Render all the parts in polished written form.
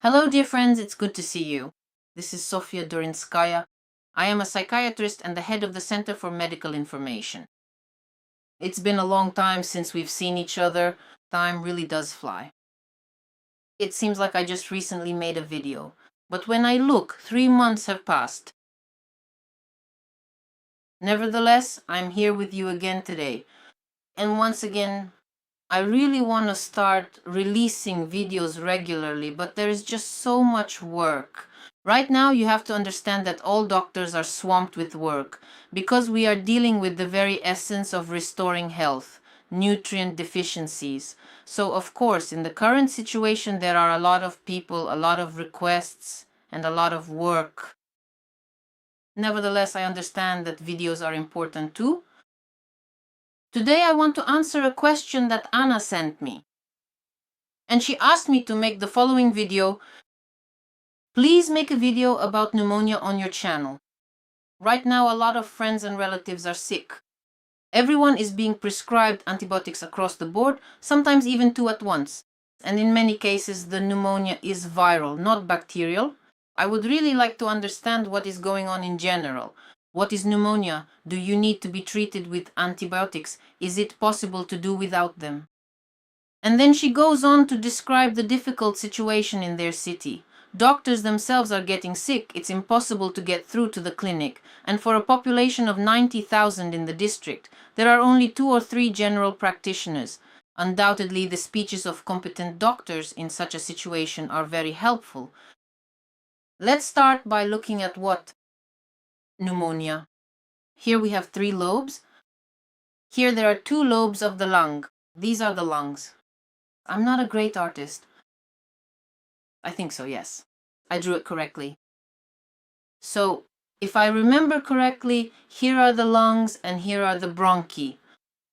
Hello, dear friends, it's good to see you. This is Sofya Dorinskaya. I am a psychiatrist and the head of the Center for Medical Information. It's been a long time since we've seen each other. Time really does fly. It seems like I just recently made a video, but when I look, 3 months have passed. Nevertheless, I'm here with you again today. And once again, I really want to start releasing videos regularly, but there is just so much work. Right now, you have to understand that all doctors are swamped with work because we are dealing with the very essence of restoring health, nutrient deficiencies. So, of course, in the current situation, there are a lot of people, a lot of requests, and a lot of work. Nevertheless, I understand that videos are important too. Today, I want to answer a question that Anna sent me. And she asked me to make the following video. Please make a video about pneumonia on your channel. Right now, a lot of friends and relatives are sick. Everyone is being prescribed antibiotics across the board, sometimes even 2 at once. And in many cases, the pneumonia is viral, not bacterial. I would really like to understand what is going on in general. What is pneumonia? Do you need to be treated with antibiotics? Is it possible to do without them? And then she goes on to describe the difficult situation in their city. Doctors themselves are getting sick. It's impossible to get through to the clinic. And for a population of 90,000 in the district, there are only 2 or 3 general practitioners. Undoubtedly, the speeches of competent doctors in such a situation are very helpful. Let's start by looking at what pneumonia. Here we have 3 lobes. Here there are 2 lobes of the lung. These are the lungs. I'm not a great artist. I think so, yes. I drew it correctly. So, if I remember correctly, here are the lungs and here are the bronchi.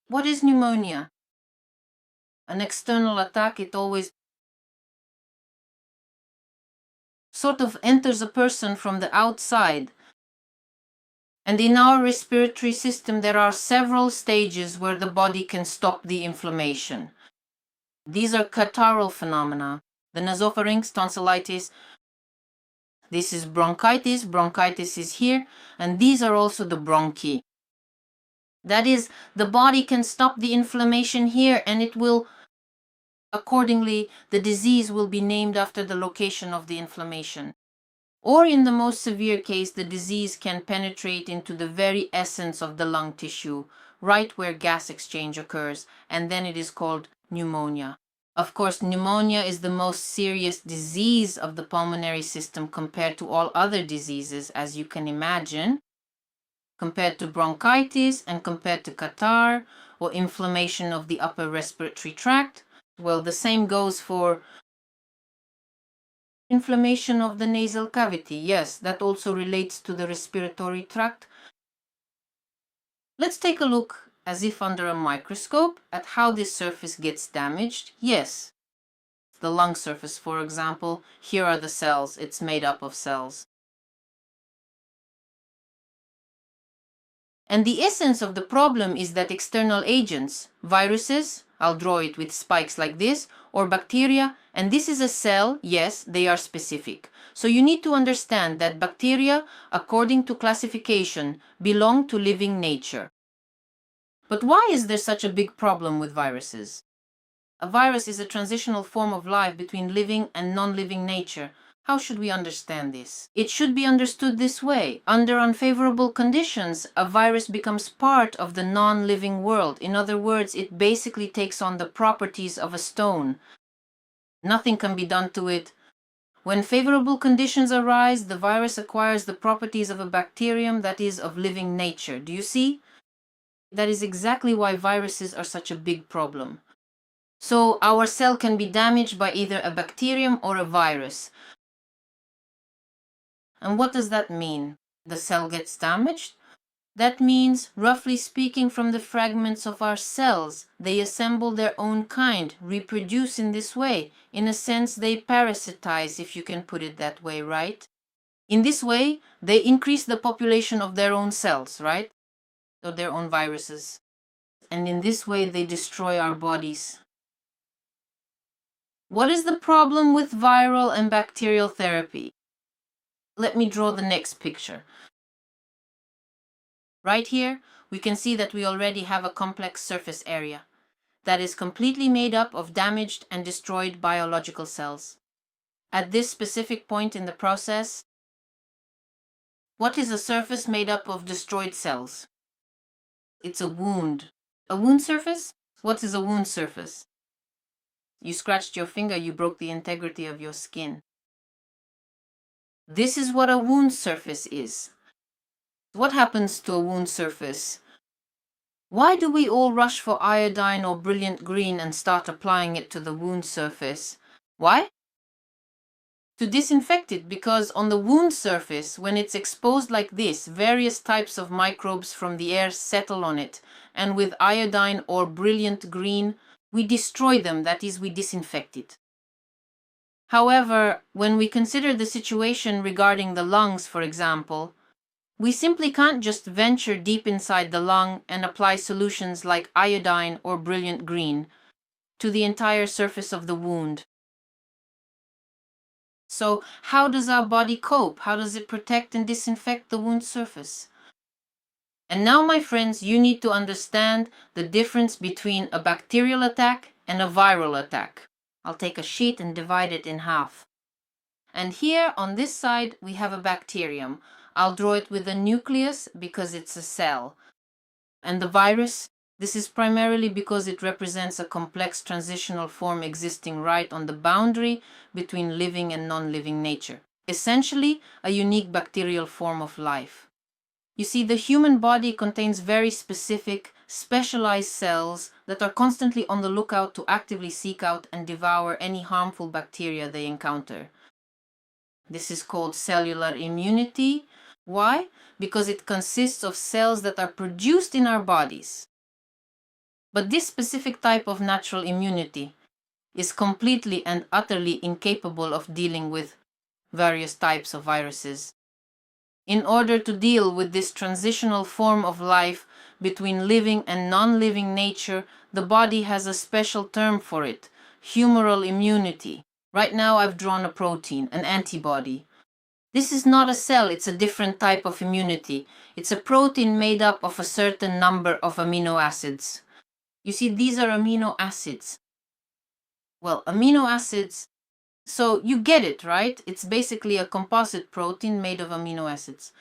What is pneumonia? An external attack, it always sort of enters a person from the outside. And in our respiratory system, there are several stages where the body can stop the inflammation. These are catarrhal phenomena. The nasopharynx, tonsillitis. This is bronchitis. Bronchitis is here. And these are also the bronchi. That is, the body can stop the inflammation here and it will, accordingly, the disease will be named after the location of the inflammation. Or in the most severe case, the disease can penetrate into the very essence of the lung tissue, right where gas exchange occurs, and then it is called pneumonia. Of course, pneumonia is the most serious disease of the pulmonary system compared to all other diseases, as you can imagine. Compared to bronchitis and compared to catarrh or inflammation of the upper respiratory tract. Well, the same goes for inflammation of the nasal cavity. Yes, that also relates to the respiratory tract. Let's take a look, as if under a microscope, at how this surface gets damaged. Yes, the lung surface, for example, here are the cells. It's made up of cells. And the essence of the problem is that external agents, viruses, I'll draw it with spikes like this, or bacteria, and this is a cell, yes, they are specific. So you need to understand that bacteria, according to classification, belong to living nature. But why is there such a big problem with viruses? A virus is a transitional form of life between living and non-living nature. How should we understand this? It should be understood this way. Under unfavorable conditions, a virus becomes part of the non-living world. In other words, it basically takes on the properties of a stone. Nothing can be done to it. When favorable conditions arise, the virus acquires the properties of a bacterium that is of living nature. Do you see? That is exactly why viruses are such a big problem. So our cell can be damaged by either a bacterium or a virus. And what does that mean? The cell gets damaged? That means, roughly speaking, from the fragments of our cells, they assemble their own kind, reproduce in this way. In a sense, they parasitize, if you can put it that way, right? In this way, they increase the population of their own cells, right? Or their own viruses. And in this way, they destroy our bodies. What is the problem with viral and bacterial therapy? Let me draw the next picture. Right here, we can see that we already have a complex surface area that is completely made up of damaged and destroyed biological cells. At this specific point in the process, what is a surface made up of destroyed cells? It's a wound. A wound surface? What is a wound surface? You scratched your finger, you broke the integrity of your skin. This is what a wound surface is. What happens to a wound surface? Why do we all rush for iodine or brilliant green and start applying it to the wound surface? Why? To disinfect it, because on the wound surface, when it's exposed like this, various types of microbes from the air settle on it, and with iodine or brilliant green, we destroy them, that is, we disinfect it. However, when we consider the situation regarding the lungs, for example, we simply can't just venture deep inside the lung and apply solutions like iodine or brilliant green to the entire surface of the wound. So, how does our body cope? How does it protect and disinfect the wound surface? And now, my friends, you need to understand the difference between a bacterial attack and a viral attack. I'll take a sheet and divide it in half. And here on this side, we have a bacterium. I'll draw it with a nucleus because it's a cell. And the virus, this is primarily because it represents a complex transitional form existing right on the boundary between living and non-living nature. Essentially, a unique bacterial form of life. You see, the human body contains very specific, specialized cells that are constantly on the lookout to actively seek out and devour any harmful bacteria they encounter. This is called cellular immunity. Why? Because it consists of cells that are produced in our bodies. But this specific type of natural immunity is completely and utterly incapable of dealing with various types of viruses. In order to deal with this transitional form of life between living and non-living nature, the body has a special term for it, humoral immunity. Right now I've drawn a protein, an antibody. This is not a cell, it's a different type of immunity. It's a protein made up of a certain number of amino acids. You see, these are amino acids. Well, amino acids, so you get it, right? It's basically a composite protein made of amino acids.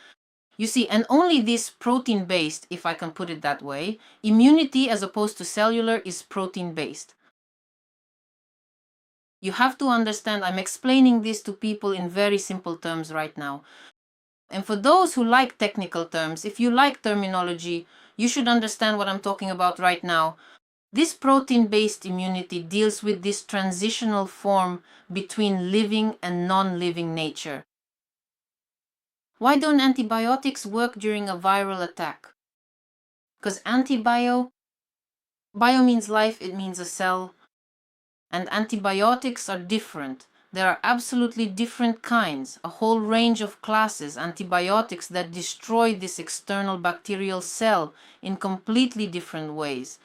You see, and only this protein-based, if I can put it that way, immunity as opposed to cellular is protein-based. You have to understand, I'm explaining this to people in very simple terms right now. And for those who like technical terms, if you like terminology, you should understand what I'm talking about right now. This protein-based immunity deals with this transitional form between living and non-living nature. Why don't antibiotics work during a viral attack? Because bio means life, it means a cell. And antibiotics are different. There are absolutely different kinds, a whole range of classes, antibiotics that destroy this external bacterial cell in completely different ways.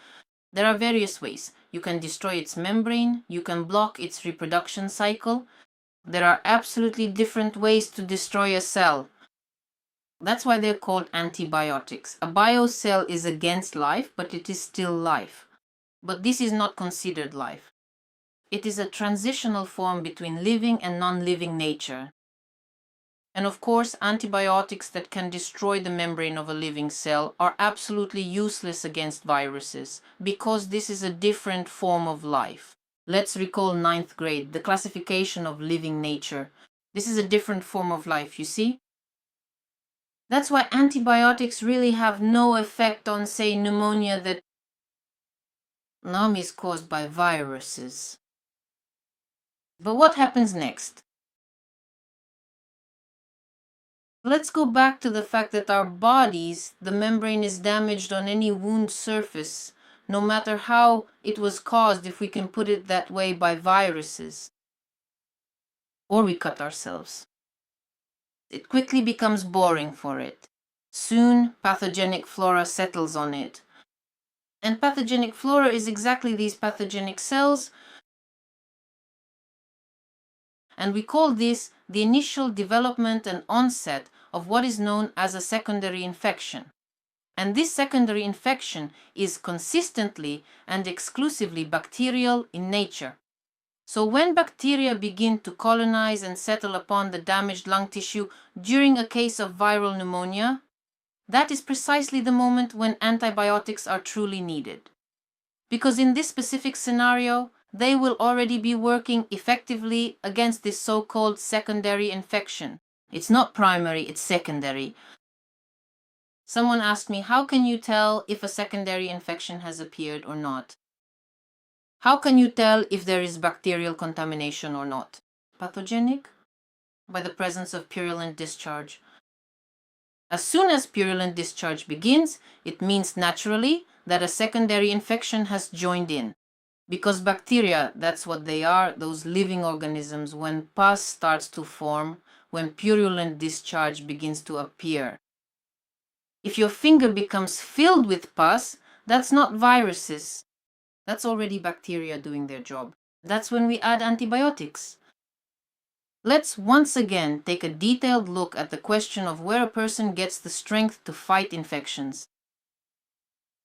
There are various ways. You can destroy its membrane, you can block its reproduction cycle. There are absolutely different ways to destroy a cell. That's why they're called antibiotics. A biocell is against life, but it is still life. But this is not considered life. It is a transitional form between living and non-living nature. And of course, antibiotics that can destroy the membrane of a living cell are absolutely useless against viruses, because this is a different form of life. Let's recall 9th grade, the classification of living nature. This is a different form of life, you see? That's why antibiotics really have no effect on, say, pneumonia that is caused by viruses. But what happens next? Let's go back to the fact that our bodies, the membrane is damaged on any wound surface, no matter how it was caused, if we can put it that way, by viruses. Or we cut ourselves. It quickly becomes boring for it. Soon, pathogenic flora settles on it. And pathogenic flora is exactly these pathogenic cells And we call this the initial development and onset of what is known as a secondary infection. And this secondary infection is consistently and exclusively bacterial in nature. So when bacteria begin to colonize and settle upon the damaged lung tissue during a case of viral pneumonia, that is precisely the moment when antibiotics are truly needed. Because in this specific scenario, they will already be working effectively against this so-called secondary infection. It's not primary, it's secondary. Someone asked me, how can you tell if a secondary infection has appeared or not? How can you tell if there is bacterial contamination or not? Pathogenic? By the presence of purulent discharge. As soon as purulent discharge begins, it means naturally that a secondary infection has joined in. Because bacteria, that's what they are, those living organisms, when pus starts to form, when purulent discharge begins to appear. If your finger becomes filled with pus, that's not viruses. That's already bacteria doing their job. That's when we add antibiotics. Let's once again take a detailed look at the question of where a person gets the strength to fight infections.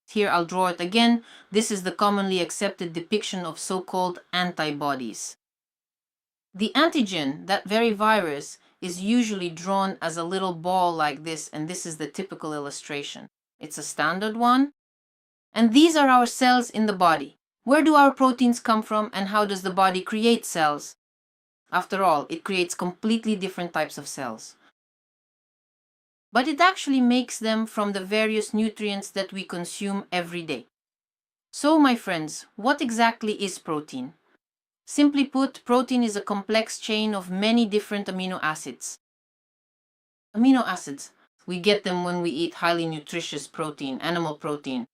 Here I'll draw it again. This is the commonly accepted depiction of so-called antibodies. The antigen, that very virus, is usually drawn as a little ball like this, and this is the typical illustration. It's a standard one. And these are our cells in the body. Where do our proteins come from, and how does the body create cells? After all, it creates completely different types of cells. But it actually makes them from the various nutrients that we consume every day. So, my friends, what exactly is protein? Simply put, protein is a complex chain of many different amino acids. Amino acids, we get them when we eat highly nutritious protein, animal protein.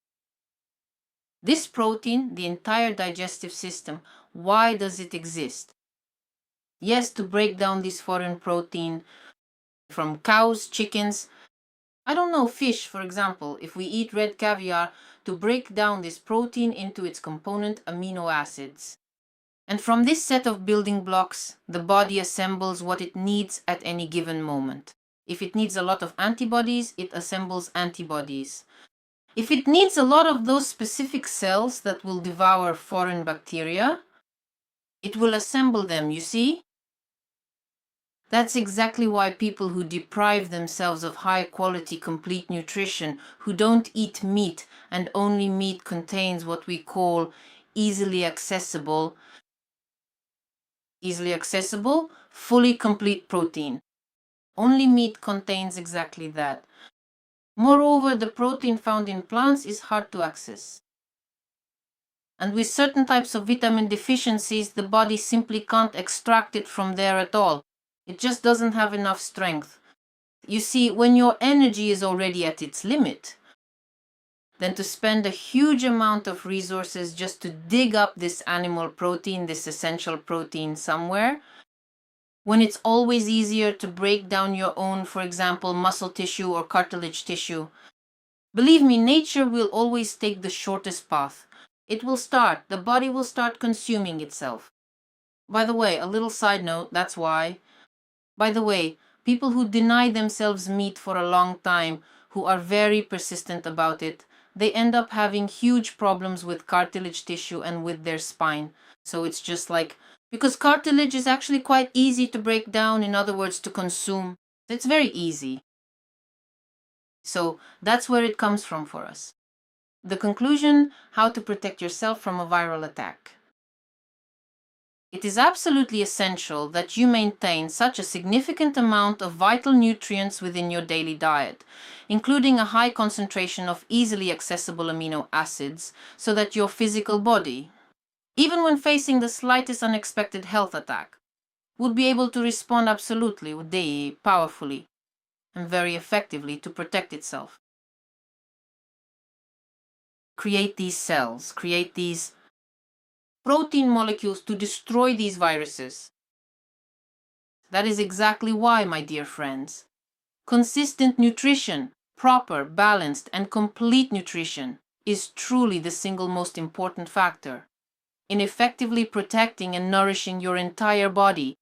This protein, the entire digestive system, why does it exist? Yes, to break down this foreign protein from cows, chickens, I don't know, fish, for example, if we eat red caviar, to break down this protein into its component amino acids. And from this set of building blocks, the body assembles what it needs at any given moment. If it needs a lot of antibodies, it assembles antibodies. If it needs a lot of those specific cells that will devour foreign bacteria, it will assemble them, you see? That's exactly why people who deprive themselves of high-quality, complete nutrition, who don't eat meat, and only meat contains what we call easily accessible, fully complete protein. Only meat contains exactly that. Moreover, the protein found in plants is hard to access. And with certain types of vitamin deficiencies, the body simply can't extract it from there at all. It just doesn't have enough strength. You see, when your energy is already at its limit, then to spend a huge amount of resources just to dig up this animal protein, this essential protein somewhere, when it's always easier to break down your own, for example, muscle tissue or cartilage tissue. Believe me, nature will always take the shortest path. The body will start consuming itself. By the way, a little side note, that's why. By the way, people who deny themselves meat for a long time, who are very persistent about it, they end up having huge problems with cartilage tissue and with their spine. So it's just like, because cartilage is actually quite easy to break down, in other words, to consume. It's very easy. So that's where it comes from for us. The conclusion, how to protect yourself from a viral attack. It is absolutely essential that you maintain such a significant amount of vital nutrients within your daily diet, including a high concentration of easily accessible amino acids, so that your physical body, even when facing the slightest unexpected health attack, would be able to respond absolutely, powerfully, and very effectively to protect itself. Create these cells, create these protein molecules to destroy these viruses. That is exactly why, my dear friends, consistent nutrition, proper, balanced, and complete nutrition is truly the single most important factor in effectively protecting and nourishing your entire body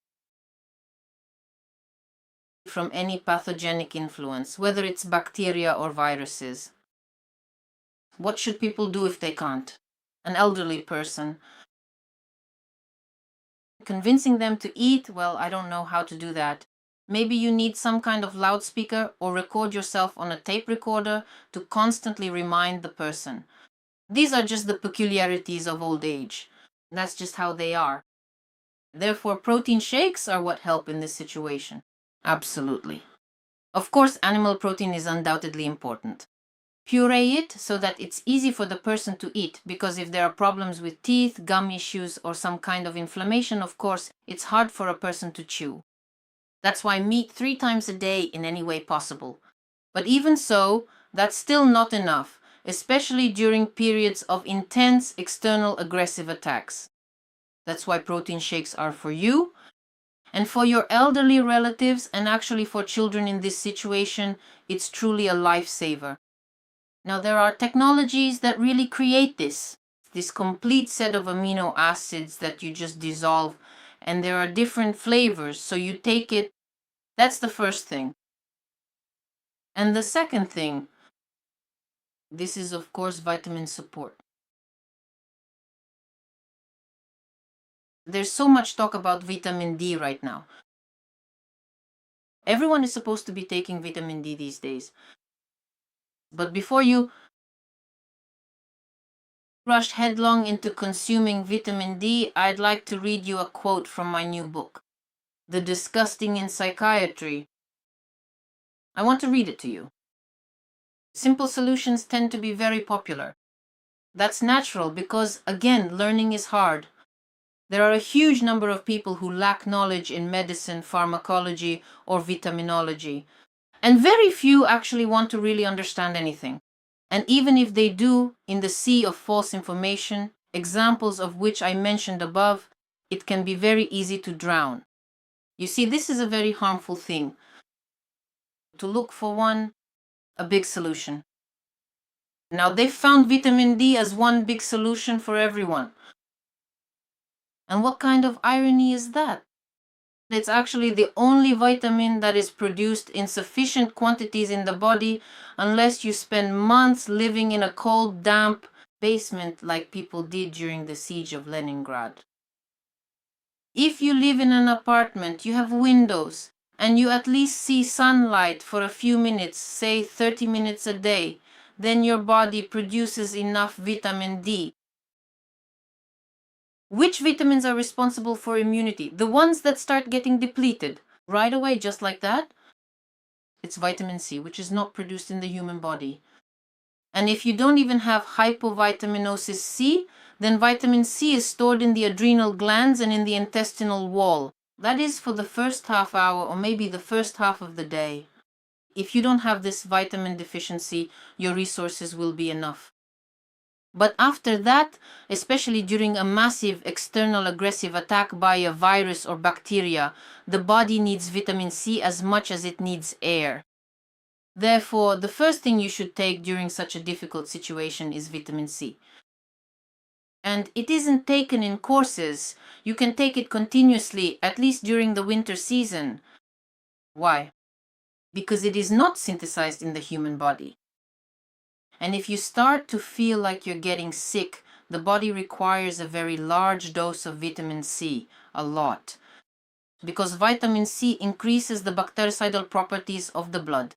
from any pathogenic influence, whether it's bacteria or viruses. What should people do if they can't? An elderly person. Convincing them to eat, well, I don't know how to do that. Maybe you need some kind of loudspeaker or record yourself on a tape recorder to constantly remind the person. These are just the peculiarities of old age. That's just how they are. Therefore, protein shakes are what help in this situation. Absolutely. Of course, animal protein is undoubtedly important. Puree it so that it's easy for the person to eat, because if there are problems with teeth, gum issues, or some kind of inflammation, of course, it's hard for a person to chew. That's why meat 3 times a day in any way possible. But even so, that's still not enough, especially during periods of intense external aggressive attacks. That's why protein shakes are for you, and for your elderly relatives, and actually for children in this situation, it's truly a lifesaver. Now, there are technologies that really create this complete set of amino acids that you just dissolve, and there are different flavors, so you take it. That's the first thing. And the second thing, this is of course vitamin support. There's so much talk about vitamin D right now. Everyone is supposed to be taking vitamin D these days. But before you rush headlong into consuming vitamin D, I'd like to read you a quote from my new book, The Disgusting in Psychiatry. I want to read it to you. Simple solutions tend to be very popular. That's natural because, again, learning is hard. There are a huge number of people who lack knowledge in medicine, pharmacology, or vitaminology, and very few actually want to really understand anything. And even if they do, in the sea of false information, examples of which I mentioned above, it can be very easy to drown. You see, this is a very harmful thing. To look for a big solution. Now, they've found vitamin D as one big solution for everyone. And what kind of irony is that? It's actually the only vitamin that is produced in sufficient quantities in the body unless you spend months living in a cold, damp basement like people did during the siege of Leningrad. If you live in an apartment, you have windows, and you at least see sunlight for a few minutes, say 30 minutes a day, then your body produces enough vitamin D. Which vitamins are responsible for immunity? The ones that start getting depleted right away, just like that? It's vitamin C, which is not produced in the human body. And if you don't even have hypovitaminosis C, then vitamin C is stored in the adrenal glands and in the intestinal wall. That is for the first half hour or maybe the first half of the day. If you don't have this vitamin deficiency, your resources will be enough. But after that, especially during a massive external aggressive attack by a virus or bacteria, the body needs vitamin C as much as it needs air. Therefore, the first thing you should take during such a difficult situation is vitamin C. And it isn't taken in courses. You can take it continuously, at least during the winter season. Why? Because it is not synthesized in the human body. And if you start to feel like you're getting sick, the body requires a very large dose of vitamin C, a lot. Because vitamin C increases the bactericidal properties of the blood.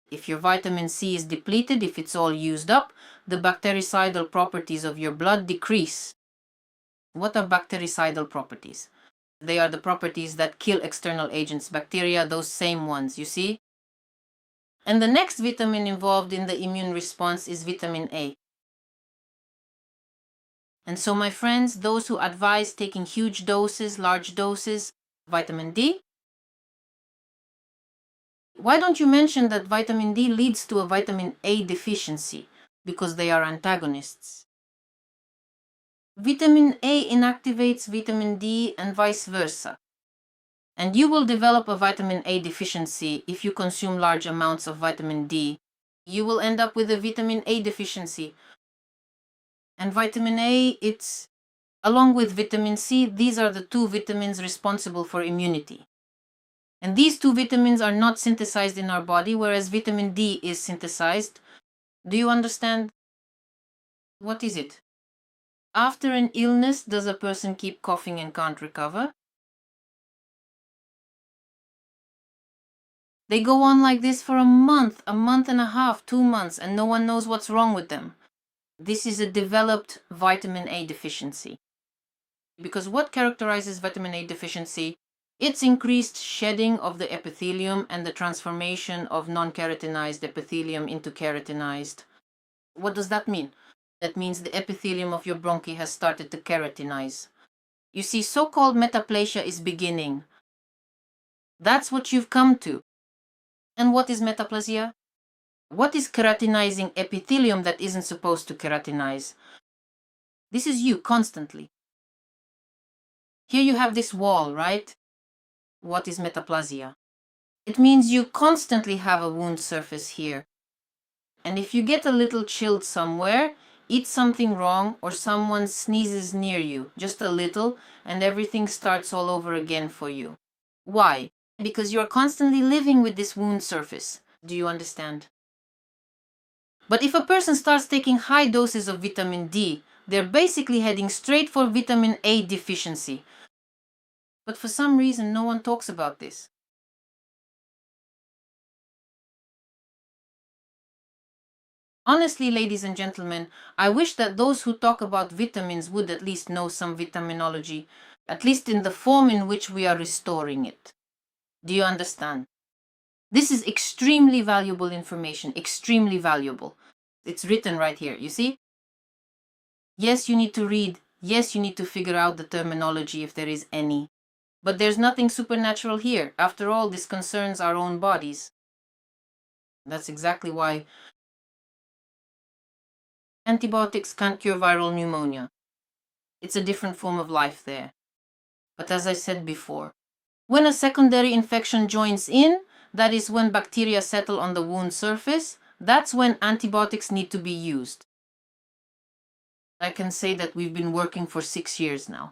If your vitamin C is depleted, if it's all used up, the bactericidal properties of your blood decrease. What are bactericidal properties? They are the properties that kill external agents, bacteria, those same ones, you see? And the next vitamin involved in the immune response is vitamin A. And so, my friends, those who advise taking huge doses, large doses, vitamin D, why don't you mention that vitamin D leads to a vitamin A deficiency? Because they are antagonists. Vitamin A inactivates vitamin D and vice versa. And you will develop a vitamin A deficiency if you consume large amounts of vitamin D. You will end up with a vitamin A deficiency. And vitamin A, along with vitamin C, these are the 2 vitamins responsible for immunity. And these two vitamins are not synthesized in our body, whereas vitamin D is synthesized. Do you understand? What is it? After an illness, does a person keep coughing and can't recover? They go on like this for a month and a half, 2 months, and no one knows what's wrong with them. This is a developed vitamin A deficiency. Because what characterizes vitamin A deficiency? It's increased shedding of the epithelium and the transformation of non-keratinized epithelium into keratinized. What does that mean? That means the epithelium of your bronchi has started to keratinize. You see, so-called metaplasia is beginning. That's what you've come to. And what is metaplasia? What is keratinizing epithelium that isn't supposed to keratinize? This is you constantly. Here you have this wall, right? What is metaplasia? It means you constantly have a wound surface here. And if you get a little chilled somewhere, eat something wrong, or someone sneezes near you, just a little, and everything starts all over again for you. Why? Because you're constantly living with this wound surface. Do you understand? But if a person starts taking high doses of vitamin D, they're basically heading straight for vitamin A deficiency. But for some reason, no one talks about this. Honestly, ladies and gentlemen, I wish that those who talk about vitamins would at least know some vitaminology, at least in the form in which we are restoring it. Do you understand? This is extremely valuable information, extremely valuable. It's written right here, you see? Yes, you need to read. Yes, you need to figure out the terminology if there is any. But there's nothing supernatural here. After all, this concerns our own bodies. That's exactly why antibiotics can't cure viral pneumonia. It's a different form of life there. But as I said before, when a secondary infection joins in, that is when bacteria settle on the wound surface, that's when antibiotics need to be used. I can say that we've been working for 6 years now.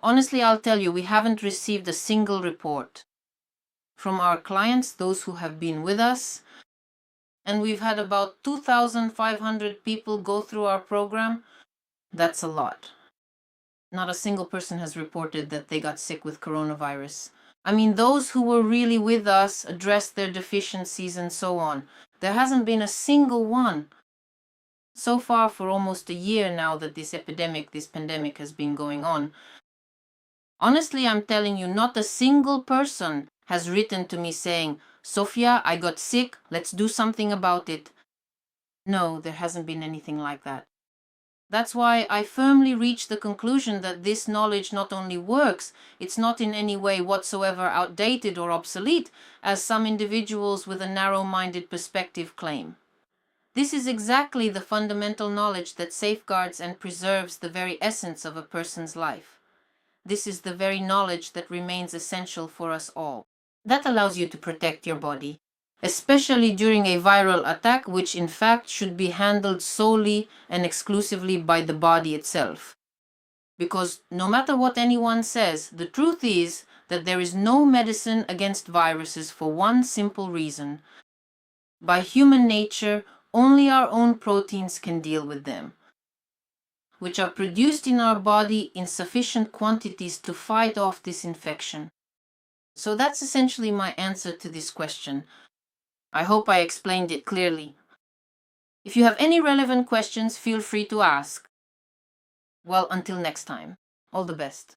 Honestly, I'll tell you, we haven't received a single report from our clients, those who have been with us, and we've had about 2,500 people go through our program. That's a lot. Not a single person has reported that they got sick with coronavirus. I mean, those who were really with us addressed their deficiencies and so on. There hasn't been a single one. So far, for almost a year now that this pandemic has been going on. Honestly, I'm telling you, not a single person has written to me saying, Sofya, I got sick, let's do something about it. No, there hasn't been anything like that. That's why I firmly reach the conclusion that this knowledge not only works, it's not in any way whatsoever outdated or obsolete, as some individuals with a narrow-minded perspective claim. This is exactly the fundamental knowledge that safeguards and preserves the very essence of a person's life. This is the very knowledge that remains essential for us all. That allows you to protect your body, especially during a viral attack, which in fact should be handled solely and exclusively by the body itself. Because no matter what anyone says, the truth is that there is no medicine against viruses for one simple reason. By human nature, only our own proteins can deal with them, which are produced in our body in sufficient quantities to fight off this infection. So that's essentially my answer to this question. I hope I explained it clearly. If you have any relevant questions, feel free to ask. Well, until next time, all the best.